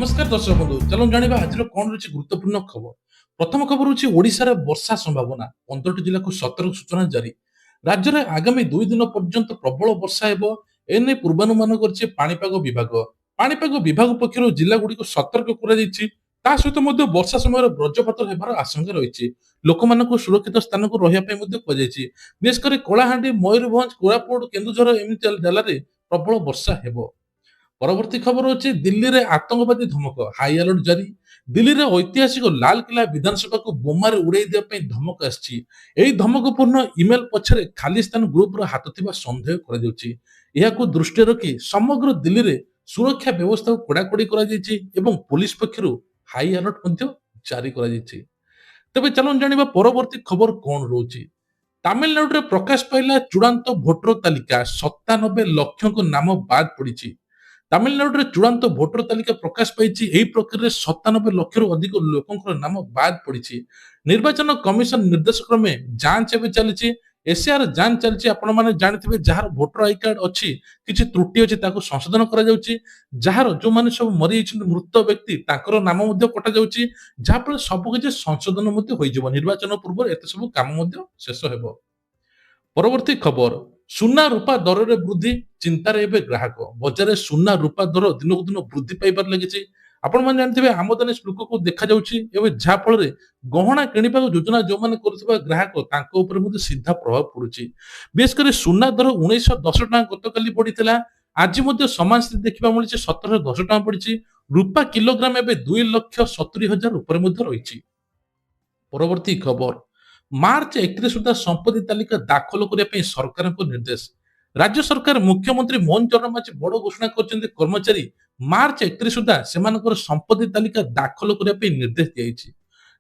नमस्कार दर्शक बंधु चलो जाना आज कौन रही गुरुत्वपूर्ण खबर। प्रथम खबर हूँ ओडिशा वर्षा संभावना 15टी जिला को सतर्क सूचना जारी। राज्य में आगामी 2 दिन पर्यंत प्रबल वर्षा हेबो एने पूर्वानुमान करछि पाणीपाग विभाग। पाणीपाग विभाग पक्षर जिला गुड़ी सतर्क ता सहित वर्षा समय वज्रपात हेबार आशंका रही। लोक सुरक्षित स्थान को रही विशेषकर कलाहांडी मयूरभंज कोरापुट केन्दुझर एमती जिले में प्रबल वर्षा हेबो। परवर्ती खबर अच्छे दिल्ली में आतंकवादी धमक हाई अलर्ट जारी। दिल्ली में ऐतिहासिक लालकिला विधानसभा को बोमार उड़ाई देवाई धमक आसी। धमकपूर्ण इमेल पछरे खालिस्तान ग्रुप हाथ थिबा संदेह करा दृष्टि रखी समग्र दिल्ली में सुरक्षा व्यवस्था को कड़ाकड़ी कर पुलिस पक्षर हाई अलर्ट जारी कर। तेज चलो जाना परवर्ती खबर कौन रोचे। तामिलनाडु में प्रकाश पाइला चूड़ांत भोटर तालिका 97 लक्ष नाम बाद पड़ी। तामिलनाडु में चूड़ांत भोटर तालिका प्रकाश पाई प्रक्रिया 97 लक्ष अधिक लोकों नाम बाद पड़ी। निर्वाचन कमिशन निर्देश क्रमे जांच एवं चली एसआर जांच चलती। आपण मैंने जानते जार भोटर आई कार्ड अच्छी किसी त्रुटि अच्छी संशोधन जार जो मैंने सब मरी मृत व्यक्ति नाम कटा जाफल सबकि संशोधन हो निर्वाचन पूर्व एत सब कम शेष हो। परवर्ती खबर सुना रूपा दर में वृद्धि चिंतार एवं ग्राहक बजार सुना रूपा दर दिन को दिन वृद्धि पाइबार लगी। आपण मैंने जानते आमदानी शुल्क को देखा जहाँफल गहना किणवा योजना जो मैंने ग्राहक सीधा प्रभाव पड़ुछि। विशेषकर सुना दर 1910 टका गतकाली बढ़ी आज समान स्थिति देखा मिली 1710 टका पड़ी। रूपा किलोग्राम एवं 2,70,000 रही। परवर्ती खबर मार्च 31 सुधा संपत्ति तालिका दाखल करने सरकार निर्देश। राज्य सरकार मुख्यमंत्री मोहन चरण माझी बड़ घोषणा कर कर्मचारी मार्च 31 सुधा से संपत्ति तालिका दाखल करने निर्देश दिया।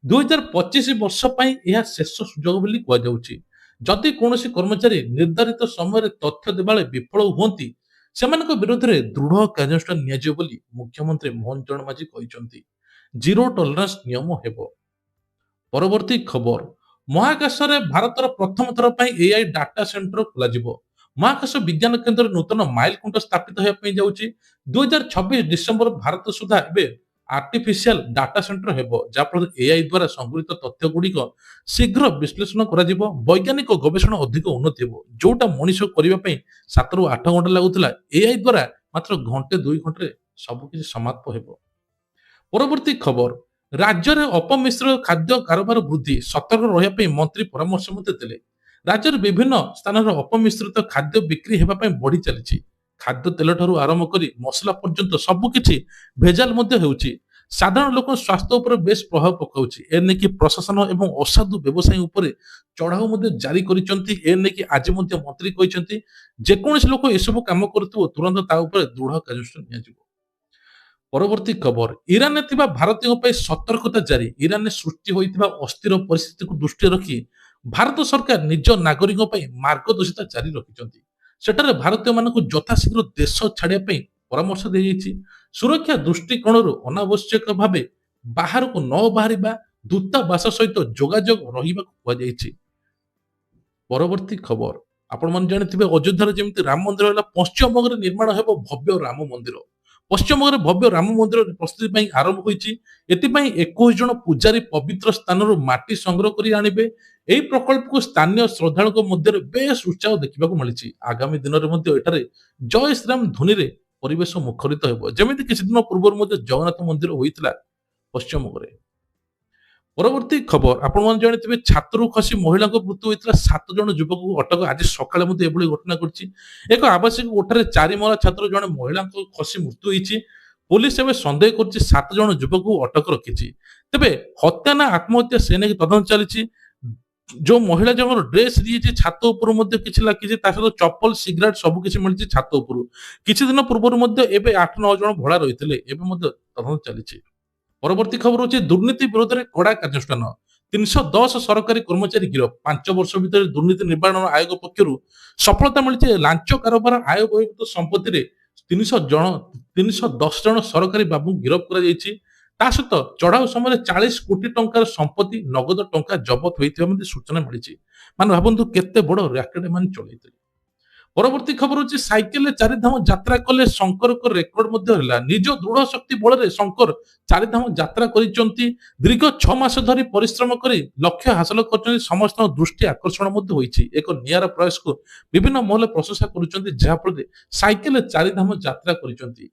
2025 वर्ष यह शेष सुजोग कहुच्छी। जदि कौन कर्मचारी निर्धारित समय तथ्य देवा विफल हुंती से विरोध में दृढ़ कार्यानुष्ठान मुख्यमंत्री मोहन चरण माझी कहते। जीरो टॉलरेंस नियम हेबो। परवर्ती खबर महाकाश में भारतर प्रथम थर एआई डाटा सेंटर खोल। महाकाश विज्ञान केन्द्र नूतन माइलखुंट स्थापित होगापी जाऊँगी। 2026 डिसेम्बर भारत सुधा एवं आर्टिफिशियल डाटा सेंटर हेबो जहाँफल एआई द्वारा संगृहित तथ्य गुड़िक शीघ्र विश्लेषण करा वैज्ञानिक गवेषणा अधिक उन्नति हो जोटा मनीष करने 7 ରୁ 8 घंटा लगुला एआई द्वारा मात्र घंटे 2 घंटे सबकि समाप्त हो। परवर्ती खबर राज्य में अपमिश्र खाद्य कारोबार वृद्धि सतर्क रही मंत्री परामर्श देते। राज्य में विभिन्न स्थान अपमिश्रित खाद्य बिक्री होगापी बढ़ी चली। खाद्य तेल ठारू आरंभ कर मसला पर्यंत सबकि भेजाल होउछि। साधारण लोक स्वास्थ्य उपर बेस प्रभाव पकाउछि। एनेकी प्रशासन एवं असाधु व्यवसायी उपर चढ़ाऊ जारी करिसेंति। आज मंत्री कहते जेकोसी लोक एसबू काम करुथिबो तुरंत ता उपर दृढ़ कार्यानुष्ठान नियाजिबो। परवर्ती खबर ईरान में भारतीयों सतर्कता जारी। ईरान में सृष्टि होता अस्थिर परिस्थिति को दृष्टि रखी भारत सरकार निज नागरिकों मार्गदर्शिता जारी रखिंट। सेठारे भारतीय मान यथाशीघ्र देश छाड़िया परामर्श दी। सुरक्षा दृष्टिकोण अनावश्यक भाव बाहर को न बाहर दूतावास सहित जोगाजोग रही। परवर्ती खबर आपण मैंने जानते अयोध्या जमी राम मंदिर है पश्चिमबंग निर्माण हो भव्य राम मंदिर। पश्चिमबंग भव्य राम मंदिर प्रस्तुति आरंभ होती। 21 जन पूजारी पवित्र स्थान माटी संग्रह कर आनिबे। यह प्रकल्प को स्थानीय श्रद्धालुओं मध्य बेस उत्साह देखा मिली। आगामी दिन में जय श्रीराम ध्वनि रे परिवेश मुखरित होमती किसी दिन पूर्व जगन्नाथ मंदिर होता पश्चिमबंग। परवर्ती खबर आपण मैंने जानते छात्रु खसी महिला मृत्यु होता 7 जन युवक को अटक आज सकाଳେ घटना घटी। एक आवासिक कोठार 4 महला छात्र जन महिला खसी मृत्यु होती। पुलिस एवं सन्देह कर 7 जन युवक को अटक रखी। तेबे हत्या ना आत्महत्या से नहीं तदंत चली। जो महिला जन ड्रेस दी छात उपर किसी लगी चप्पल सिगरेट सबकि मिली छात उपर। किसी दिन पूर्व 8-9 जन भड़ा रही तदंत चली। परवर्ती खबर होची दुर्नीति विरोध में कड़ा कार्यानुष्ठान। 310 सरकारी कर्मचारी गिरफ। 5 वर्ष भीतर दुर्नीति निवारण आयोग पक्षर सफलता मिली। लांच कारोबार आय बहिर्भूत संपत्ति रे 310 जन सरकारी बाबू गिरफ कर सहित चढ़ाऊ समय 40 कोटी टंकार संपत्ति नगद टंका जबत होता सूचना मिली। मान भावतु केते बड़ रैकेट मान चलते। ପରବର୍ତ୍ତୀ ଖବର ହଉଛି ସାଇକେଲରେ ଚାରିଧାମ ଯାତ୍ରା କଲେ ଶଙ୍କରଙ୍କ ରେକର୍ଡ ମଧ୍ୟ ହେଲା। ନିଜ ଦୃଢ ଶକ୍ତି ବଳରେ ଶଙ୍କର ଚାରିଧାମ ଯାତ୍ରା କରିଛନ୍ତି। ଦୀର୍ଘ 6 ମାସ ଧରି ପରିଶ୍ରମ କରି ଲକ୍ଷ୍ୟ ହାସଲ କରିଛନ୍ତି। ସମସ୍ତଙ୍କ ଦୃଷ୍ଟି ଆକର୍ଷଣ ମଧ୍ୟ ହୋଇଛି। ଏକ ନିଆରା ପ୍ରୟାସକୁ ବିଭିନ୍ନ ମହଲ ପ୍ରଶଂସା କରୁଛନ୍ତି, ଯାହାଫଳରେ ସାଇକେଲରେ ଚାରିଧାମ ଯାତ୍ରା କରିଛନ୍ତି।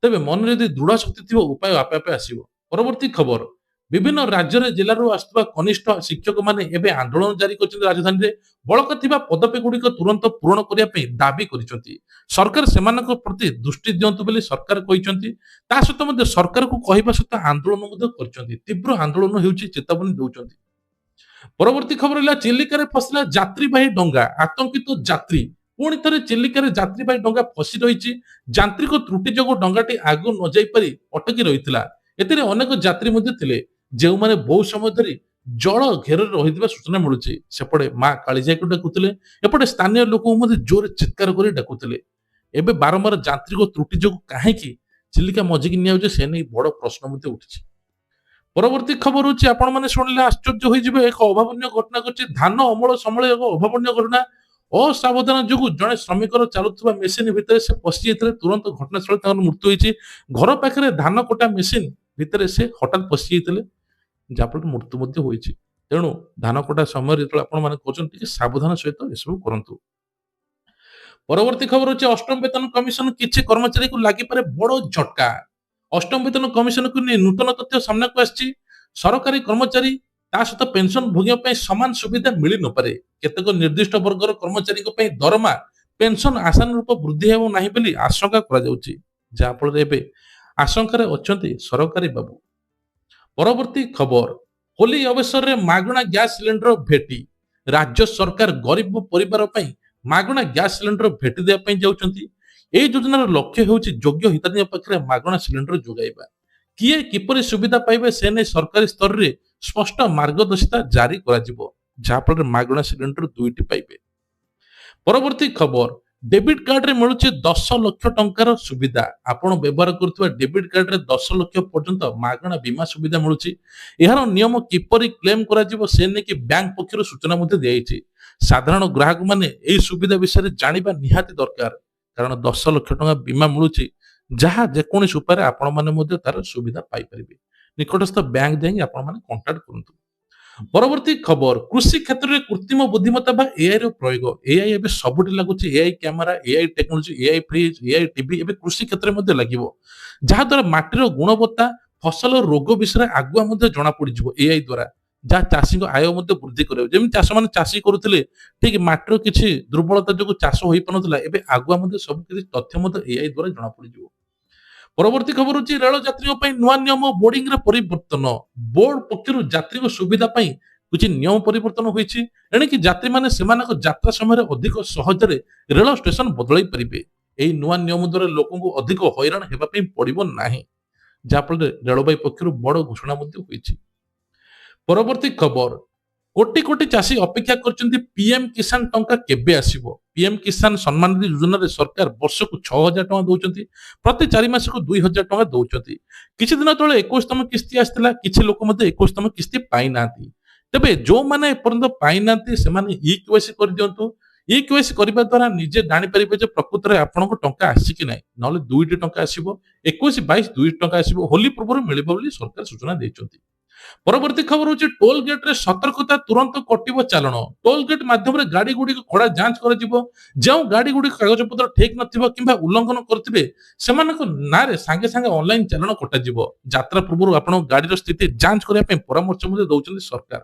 ତେବେ ମନରେ ଯଦି ଦୃଢ ଶକ୍ତି ଥିବ, ଉପାୟ ଆପେ ଆପେ ଆସିବ। ପରବର୍ତ୍ତୀ ଖବର, ବିଭିନ୍ନ ରାଜ୍ୟରେ ଜିଲ୍ଲାରୁ ଆସୁଥିବା କନିଷ୍ଠ ଶିକ୍ଷକମାନେ ଏବେ ଆନ୍ଦୋଳନ ଜାରି କରିଛନ୍ତି। ରାଜଧାନୀରେ ବଳକା ଥିବା ପଦବୀ ଗୁଡିକ ତୁରନ୍ତ ପୂରଣ କରିବା ପାଇଁ ଦାବି କରିଛନ୍ତି। ସରକାର ସେମାନଙ୍କ ପ୍ରତି ଦୃଷ୍ଟି ଦିଅନ୍ତୁ ବୋଲି ସରକାର କହିଛନ୍ତି। ତା ସହିତ ମଧ୍ୟ ସରକାରକୁ କହିବା ସହିତ ଆନ୍ଦୋଳନ ମଧ୍ୟ କରିଛନ୍ତି। ତୀବ୍ର ଆନ୍ଦୋଳନ ହେଉଛି ଚେତାବନୀ ଦେଉଛନ୍ତି। ପରବର୍ତ୍ତୀ ଖବର ହେଲା, ଚିଲିକାରେ ଫସିଲା ଯାତ୍ରୀବାହୀ ଡଙ୍ଗା, ଆତଙ୍କିତ ଯାତ୍ରୀ। ପୁଣି ଥରେ ଚିଲିକାରେ ଯାତ୍ରୀବାହୀ ଡଙ୍ଗା ଫସି ରହିଛି। ଯାନ୍ତ୍ରିକ ତ୍ରୁଟି ଯୋଗୁଁ ଡଙ୍ଗାଟି ଆଗକୁ ନ ଯାଇପାରି ଅଟକି ରହିଥିଲା। ଏଥିରେ ଅନେକ ଯାତ୍ରୀ ମଧ୍ୟ ଥିଲେ, ଯେଉଁମାନେ ବହୁ ସମୟ ଧରି ଜଳ ଘେରରେ ରହିଥିବା ସୂଚନା ମିଳୁଛି। ସେପଟେ ମା କାଳିଜାଇକୁ ଡାକୁଥିଲେ, ଏପଟେ ସ୍ଥାନୀୟ ଲୋକଙ୍କୁ ମଧ୍ୟ ଜୋରରେ ଚିତ୍କାର କରି ଡାକୁଥିଲେ। ଏବେ ବାରମ୍ବାର ଯାନ୍ତ୍ରିକ ତ୍ରୁଟି ଯୋଗୁଁ କାହିଁକି ଚିଲିକା ମଝିକି ନିଆଯାଉଛି, ସେ ନେଇ ବଡ ପ୍ରଶ୍ନ ମଧ୍ୟ ଉଠିଛି। ପରବର୍ତ୍ତୀ ଖବର ହଉଛି, ଆପଣ ମାନେ ଶୁଣିଲେ ଆଶ୍ଚର୍ଯ୍ୟ ହୋଇଯିବେ, ଏକ ଅଭାବନୀୟ ଘଟଣା ଘଟିଛି। ଧାନ ଅମଳ ସମୟରେ ଏକ ଅଭାବନୀୟ ଘଟଣା। ଅସାବଧାନ ଯୋଗୁଁ ଜଣେ ଶ୍ରମିକର ଚାଲୁଥିବା ମେସିନ ଭିତରେ ସେ ପଶି ଯାଇଥିଲେ। ତୁରନ୍ତ ଘଟଣାସ୍ଥଳରେ ତାଙ୍କର ମୃତ୍ୟୁ ହୋଇଛି। ଘର ପାଖରେ ଧାନ କଟା ମେସିନ ଭିତରେ ସେ ହଠାତ୍ ପଶି ଯାଇଥିଲେ, ଯାହାଫଳରେ ମୃତ୍ୟୁ ମଧ୍ୟ ହୋଇଛି। ତେଣୁ ଧାନ କଟା ସମୟରେ ଯେତେବେଳେ ଆପଣ ମାନେ କରୁଛନ୍ତି, ଟିକେ ସାବଧାନ ସହିତ ଏସବୁ କରନ୍ତୁ। ପରବର୍ତ୍ତୀ ଖବର ହଉଛି, ଅଷ୍ଟମ ବେତନ କମିଶନ କିଛି କର୍ମଚାରୀକୁ ଲାଗିପାରେ ବଡ ଝଟକା। ଅଷ୍ଟମ ବେତନ କମିଶନକୁ ନେଇ ନୂତନ ତଥ୍ୟ ସାମ୍ନାକୁ ଆସିଛି। ସରକାରୀ କର୍ମଚାରୀ ତା ସହିତ ପେନସନ ଭୋଗିବା ପାଇଁ ସମାନ ସୁବିଧା ମିଳି ନପାରେ। କେତେକ ନିର୍ଦ୍ଦିଷ୍ଟ ବର୍ଗର କର୍ମଚାରୀଙ୍କ ପାଇଁ ଦରମା ପେନସନ ଆଶାନୁରୂପ ବୃଦ୍ଧି ହେବ ନାହିଁ ବୋଲି ଆଶଙ୍କା କରାଯାଉଛି, ଯାହାଫଳରେ ଏବେ ଆଶଙ୍କାରେ ଅଛନ୍ତି ସରକାରୀ ବାବୁ। ପରବର୍ତ୍ତୀ ଖବର, ହୋଲି ଅବସରରେ ମାଗଣା ଗ୍ୟାସ ସିଲିଣ୍ଡର ଭେଟି। ରାଜ୍ୟ ସରକାର ଗରିବ ପରିବାର ପାଇଁ ମାଗଣା ଗ୍ୟାସ ସିଲିଣ୍ଡର ଭେଟି ଦେବା ପାଇଁ ଯାଉଛନ୍ତି। ଏହି ଯୋଜନାର ଲକ୍ଷ୍ୟ ହେଉଛି ଯୋଗ୍ୟ ହିତାଧିକାରୀଙ୍କ ପାଖରେ ମାଗଣା ସିଲିଣ୍ଡର ଯୋଗାଇବା। କିଏ କିପରି ସୁବିଧା ପାଇବେ, ସେ ନେଇ ସରକାରୀ ସ୍ତରରେ ସ୍ପଷ୍ଟ ମାର୍ଗଦର୍ଶିକା ଜାରି କରାଯିବ, ଯାହାଫଳରେ ମାଗଣା ସିଲିଣ୍ଡର ଦୁଇଟି ପାଇବେ। ପରବର୍ତ୍ତୀ ଖବର, ଡେବିଟ୍ କାର୍ଡରେ ମିଳୁଛି 10 ଲକ୍ଷ ଟଙ୍କାର ସୁବିଧା। ଆପଣ ବ୍ୟବହାର କରୁଥିବା ଡେବିଟ୍ କାର୍ଡରେ 10 ଲକ୍ଷ ପର୍ଯ୍ୟନ୍ତ ମାଗଣା ବୀମା ସୁବିଧା ମିଳୁଛି। ଏହାର ନିୟମ କିପରି କ୍ଲେମ କରାଯିବ, ସେ ନେଇକି ବ୍ୟାଙ୍କ ପକ୍ଷରୁ ସୂଚନା ମଧ୍ୟ ଦିଆଯାଇଛି। ସାଧାରଣ ଗ୍ରାହକମାନେ ଏହି ସୁବିଧା ବିଷୟରେ ଜାଣିବା ନିହାତି ଦରକାର, କାରଣ 10 ଲକ୍ଷ ଟଙ୍କା ବୀମା ମିଳୁଛି, ଯାହା ଯେକୌଣସି ଉପାୟରେ ଆପଣମାନେ ମଧ୍ୟ ତାର ସୁବିଧା ପାଇପାରିବେ। ନିକଟସ୍ଥ ବ୍ୟାଙ୍କ ଯାଇ ଆପଣମାନେ କଣ୍ଟାକ୍ଟ କରନ୍ତୁ। ପରବର୍ତ୍ତୀ ଖବର, କୃଷି କ୍ଷେତ୍ରରେ କୃତ୍ରିମ ବୁଦ୍ଧିମତ୍ତା ବା ଏଆଇ ର ପ୍ରୟୋଗ। ଏଆଇ ଏବେ ସବୁଠି ଲାଗୁଛି। AI camera, AI technology, AI fridge, AI TV ଏବେ କୃଷି କ୍ଷେତ୍ରରେ ମଧ୍ୟ ଲାଗିବ, ଯାହାଦ୍ୱାରା ମାଟିର ଗୁଣବତ୍ତା, ଫସଲ ରୋଗ ବିଷୟରେ ଆଗୁଆ ମଧ୍ୟ ଜଣା ପଡିଯିବ ଏଆଇ ଦ୍ୱାରା, ଯାହା ଚାଷୀଙ୍କ ଆୟ ମଧ୍ୟ ବୃଦ୍ଧି କରିବ। ଯେମିତି ଚାଷମାନେ ଚାଷୀ କରୁଥିଲେ, ଠିକ ମାଟିର କିଛି ଦୁର୍ବଳତା ଯୋଗୁଁ ଚାଷ ହୋଇପାରୁନଥିଲା, ଏବେ ଆଗୁଆ ମଧ୍ୟ ସବୁ କିଛି ତଥ୍ୟ ମଧ୍ୟ ଏଆଇ ଦ୍ୱାରା ଜଣା ପଡିଯିବ। ପରବର୍ତ୍ତୀ ଖବର ହଉଛି, ରେଳ ଯାତ୍ରୀଙ୍କ ପାଇଁ ନୂଆ ନିୟମ, ବୋର୍ଡିଂରେ ପରିବର୍ତ୍ତନ। ବୋର୍ଡ ପକ୍ଷରୁ ଯାତ୍ରୀଙ୍କ ସୁବିଧା ପାଇଁ କିଛି ନିୟମ ପରିବର୍ତ୍ତନ ହୋଇଛି। ଏଣିକି ଯାତ୍ରୀମାନେ ସେମାନଙ୍କ ଯାତ୍ରା ସମୟରେ ଅଧିକ ସହଜରେ ରେଳ ଷ୍ଟେସନ ବଦଳାଇ ପାରିବେ। ଏହି ନୂଆ ନିୟମ ଦ୍ୱାରା ଲୋକଙ୍କୁ ଅଧିକ ହଇରାଣ ହେବା ପାଇଁ ପଡିବ ନାହିଁ, ଯାହାଫଳରେ ରେଳବାଇ ପକ୍ଷରୁ ବଡ ଘୋଷଣା ମଧ୍ୟ ହୋଇଛି। ପରବର୍ତ୍ତୀ ଖବର, କୋଟି କୋଟି ଚାଷୀ ଅପେକ୍ଷା କରିଛନ୍ତି ପିଏମ କିଷାନ ଟଙ୍କା କେବେ ଆସିବ। ପିଏମ କିଷାନ ସମ୍ମାନ ନିଧି ଯୋଜନାରେ ସରକାର ବର୍ଷକୁ 6,000 ଟଙ୍କା ଦଉଛନ୍ତି, ପ୍ରତି 4 ମାସକୁ 2,000 ଟଙ୍କା ଦଉଛନ୍ତି। କିଛି ଦିନ ତଳେ 21ତମ କିସ୍ତି ଆସିଥିଲା, କିଛି ଲୋକ ମଧ୍ୟ 21ତମ କିସ୍ତି ପାଇନାହାନ୍ତି। ତେବେ ଯୋଉମାନେ ଏପର୍ଯ୍ୟନ୍ତ ପାଇନାହାନ୍ତି, ସେମାନେ ଇ କେୱାଇସି କରିଦିଅନ୍ତୁ। ଇ କେୱାଇସି କରିବା ଦ୍ୱାରା ନିଜେ ଜାଣିପାରିବେ ଯେ ପ୍ରକୃତରେ ଆପଣଙ୍କ ଟଙ୍କା ଆସିଛି କି ନାହିଁ। ନହେଲେ 2ଟି ଟଙ୍କା ଆସିବ, 21-22 2 ଟଙ୍କା ଆସିବ। ହୋଲି ପୂର୍ବରୁ ମିଳିବ ବୋଲି ସରକାର ସୂଚନା ଦେଇଛନ୍ତି। ପରବର୍ତ୍ତୀ ଖବର ହଉଛି, ଟୋଲ ଗେଟ୍ରେ ସତର୍କତା, ତୁରନ୍ତ କଟିବ ଚାଲାଣ। ଟୋଲ ଗେଟ୍ ମାଧ୍ୟମରେ ଗାଡି ଗୁଡିକ କଡା ଯାଞ୍ଚ କରାଯିବ। ଯେଉଁ ଗାଡି ଗୁଡିକ କାଗଜପତ୍ର ଠିକ ନଥିବ କିମ୍ବା ଉଲ୍ଲଂଘନ କରୁଥିବେ, ସେମାନଙ୍କ ନାଁରେ ସାଙ୍ଗେ ସାଙ୍ଗେ ଅନଲାଇନ ଚାଲାଣ କଟାଯିବ। ଯାତ୍ରା ପୂର୍ବରୁ ଆପଣଙ୍କ ଗାଡିର ସ୍ଥିତି ଯାଞ୍ଚ କରିବା ପାଇଁ ପରାମର୍ଶ ମଧ୍ୟ ଦଉଛନ୍ତି ସରକାର,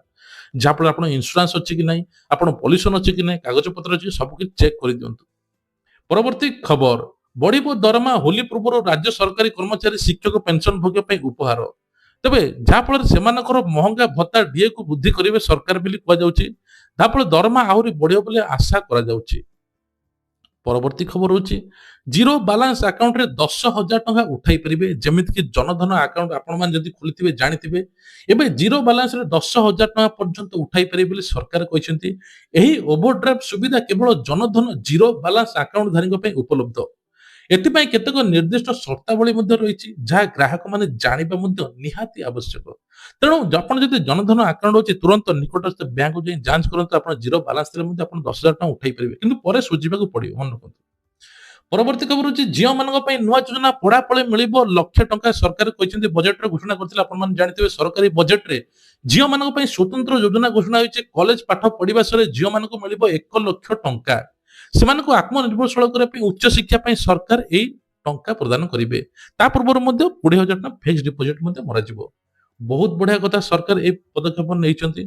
ଯାହାଫଳରେ ଆପଣ ଇନ୍ସୁରାନ୍ସ ଅଛି କି ନାହିଁ, ଆପଣ ପଲ୍ୟୁସନ ଅଛି କି ନାହିଁ, କାଗଜପତ୍ର ଅଛି, ସବୁ କିଛି ଚେକ୍ କରିଦିଅନ୍ତୁ। ପରବର୍ତ୍ତୀ ଖବର, ବଢିବ ଦରମା। ହୋଲି ପୂର୍ବରୁ ରାଜ୍ୟ ସରକାରୀ କର୍ମଚାରୀ ଶିକ୍ଷକ ପେନସନ ଭୋଗିବା ପାଇଁ ଉପହାର। ତେବେ ଯାହାଫଳରେ ସେମାନଙ୍କର ମହଙ୍ଗା ଭତ୍ତା ଡିଏକୁ ବୃଦ୍ଧି କରିବେ ସରକାର ବୋଲି କୁହାଯାଉଛି, ଯାହାଫଳରେ ଦରମା ଆହୁରି ବଢିବ ବୋଲି ଆଶା କରାଯାଉଛି। ପରବର୍ତ୍ତୀ ଖବର ହଉଛି, ଜିରୋ ବାଲାନ୍ସ ଆକାଉଣ୍ଟରେ 10,000 ଟଙ୍କା ଉଠାଇ ପାରିବେ। ଯେମିତିକି ଜନଧନ ଆକାଉଣ୍ଟ ଆପଣମାନେ ଯଦି ଖୋଲିଥିବେ ଜାଣିଥିବେ, ଏବେ ଜିରୋ ବାଲାନ୍ସରେ 10,000 ଟଙ୍କା ପର୍ଯ୍ୟନ୍ତ ଉଠାଇ ପାରିବେ ବୋଲି ସରକାର କହିଛନ୍ତି। ଏହି ଓଭରଡ୍ରାଫ୍ଟ ସୁବିଧା କେବଳ ଜନଧନ ଜିରୋ ବାଲାନ୍ସ ଆକାଉଣ୍ଟ ଧାରୀଙ୍କ ପାଇଁ ଉପଲବ୍ଧ। ଏଥିପାଇଁ କେତେକ ନିର୍ଦ୍ଦିଷ୍ଟ ସର୍ତ୍ତାବଳୀ ମଧ୍ୟ ରହିଛି ଯାହା ଗ୍ରାହକମାନେ ଜାଣିବା ମଧ୍ୟ ନିହାତି ଆବଶ୍ୟକ। ତେଣୁ ଆପଣ ଯଦି ଜନଧନ ଆକାଉଣ୍ଟ ଅଛି ତୁରନ୍ତ ନିକଟସ୍ଥ ବ୍ୟାଙ୍କକୁ ଯାଇ ଯାଞ୍ଚ କରନ୍ତୁ। ଆପଣ ଜିରୋ ବାଲାନ୍ସ ଥିଲେ ମଧ୍ୟ ଆପଣ 10,000 ଟଙ୍କା ଉଠାଇ ପାରିବେ, କିନ୍ତୁ ପରେ ସୁଝିବାକୁ ପଡ଼ିବ, ମନେ ରଖନ୍ତୁ। ପରବର୍ତ୍ତୀ ଖବର ହେଉଛି ଝିଅମାନଙ୍କ ପାଇଁ ନୂଆ ଯୋଜନା ପଢାପଢି ମିଳିବ 1,00,000 ଟଙ୍କା ସରକାର କହିଛନ୍ତି ବଜେଟରେ ଘୋଷଣା କରିଥିଲେ। ଆପଣମାନେ ଜାଣିଥିବେ ସରକାରୀ ବଜେଟରେ ଝିଅମାନଙ୍କ ପାଇଁ ସ୍ୱତନ୍ତ୍ର ଯୋଜନା ଘୋଷଣା ହୋଇଛି। କଲେଜ ପାଠ ପଢିବା ସରେ ଝିଅମାନଙ୍କୁ ମିଳିବ 1,00,000 ଟଙ୍କା। ସେମାନଙ୍କୁ ଆତ୍ମନିର୍ଭରଶୀଳ କରିବା ପାଇଁ ଉଚ୍ଚ ଶିକ୍ଷା ପାଇଁ ସରକାର ଏହି ଟଙ୍କା ପ୍ରଦାନ କରିବେ। ତା ପୂର୍ବରୁ ମଧ୍ୟ 20,000 ଟଙ୍କା ଫିକ୍ସ ଡିପୋଜିଟ୍ ମଧ୍ୟ ମରାଯିବ। ବହୁତ ବଢିଆ କଥା ସରକାର ଏହି ପଦକ୍ଷେପ ନେଇଛନ୍ତି।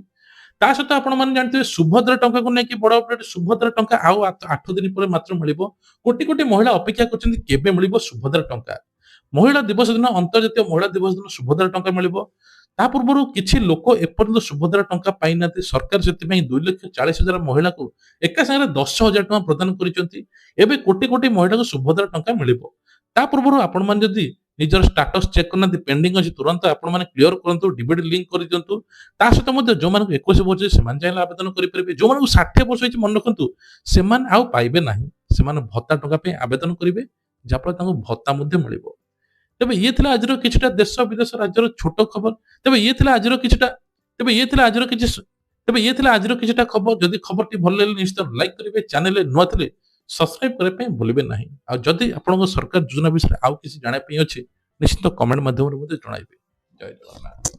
ତା ସହିତ ଆପଣମାନେ ଜାଣିଥିବେ ସୁଭଦ୍ରା ଟଙ୍କାକୁ ନେଇକି ବଡ ଅପଡେଟ୍। ସୁଭଦ୍ରା ଟଙ୍କା ଆଉ 8 ଦିନ ପରେ ମାତ୍ର ମିଳିବ। କୋଟି କୋଟି ମହିଳା ଅପେକ୍ଷା କରିଛନ୍ତି କେବେ ମିଳିବ ସୁଭଦ୍ରା ଟଙ୍କା। ମହିଳା ଦିବସ ଦିନ, ଅନ୍ତର୍ଜାତୀୟ ମହିଳା ଦିବସ ଦିନ ସୁଭଦ୍ରା ଟଙ୍କା ମିଳିବ। ତା ପୂର୍ବରୁ କିଛି ଲୋକ ଏପର୍ଯ୍ୟନ୍ତ ସୁଭଦ୍ରା ଟଙ୍କା ପାଇନାହାନ୍ତି। ସରକାର ସେଥିପାଇଁ 2,40,000 ମହିଳାକୁ ଏକା ସାଙ୍ଗରେ 10,000 ଟଙ୍କା ପ୍ରଦାନ କରିଛନ୍ତି। ଏବେ କୋଟି କୋଟି ମହିଳାକୁ ସୁଭଦ୍ରା ଟଙ୍କା ମିଳିବ। ତା ପୂର୍ବରୁ ଆପଣମାନେ ଯଦି ନିଜର ଷ୍ଟାଟସ ଚେକ୍ କରିନାହାନ୍ତି, ପେଣ୍ଡିଂ ଅଛି, ତୁରନ୍ତ ଆପଣମାନେ କ୍ଲିୟର କରନ୍ତୁ, ଡିବିଟି ଲିଙ୍କ କରିଦିଅନ୍ତୁ। ତା ସହିତ ମଧ୍ୟ ଯୋଉମାନଙ୍କୁ 21 ବର୍ଷ ହେଇଛି ସେମାନେ ଚାହିଁଲେ ଆବେଦନ କରିପାରିବେ। ଯୋଉମାନଙ୍କୁ 60 ବର୍ଷ ହେଇଛି ମନେ ରଖନ୍ତୁ ସେମାନେ ଆଉ ପାଇବେ ନାହିଁ। ସେମାନେ ଭତ୍ତା ଟଙ୍କା ପାଇଁ ଆବେଦନ କରିବେ, ଯାହାଫଳରେ ତାଙ୍କୁ ଭତ୍ତା ମଧ୍ୟ ମିଳିବ। ତେବେ ଇଏ ଥିଲା ଆଜିର କିଛିଟା ଦେଶ ବିଦେଶ ରାଜ୍ୟର ଛୋଟ ଖବର। ତେବେ ଇଏ ଥିଲା ଆଜିର କିଛିଟା ତେବେ ଇଏ ଥିଲା ଆଜିର କିଛି ତେବେ ଇଏ ଥିଲା ଆଜିର କିଛିଟା ଖବର। ଯଦି ଖବରଟି ଭଲ ଲାଗିଲେ ନିଶ୍ଚିତ ଲାଇକ୍ କରିବେ। ଚ୍ୟାନେଲରେ ନୂଆ ଥିଲେ ସବସ୍କ୍ରାଇବ କରିବା ପାଇଁ ଭୁଲିବେ ନାହିଁ। ଆଉ ଯଦି ଆପଣଙ୍କ ସରକାର ଯୋଜନା ବିଷୟରେ ଆଉ କିଛି ଜାଣିବା ପାଇଁ ଅଛି ନିଶ୍ଚିତ କମେଣ୍ଟ ମାଧ୍ୟମରେ ମଧ୍ୟ ଜଣାଇବେ। ଜୟ ଜଗନ୍ନାଥ।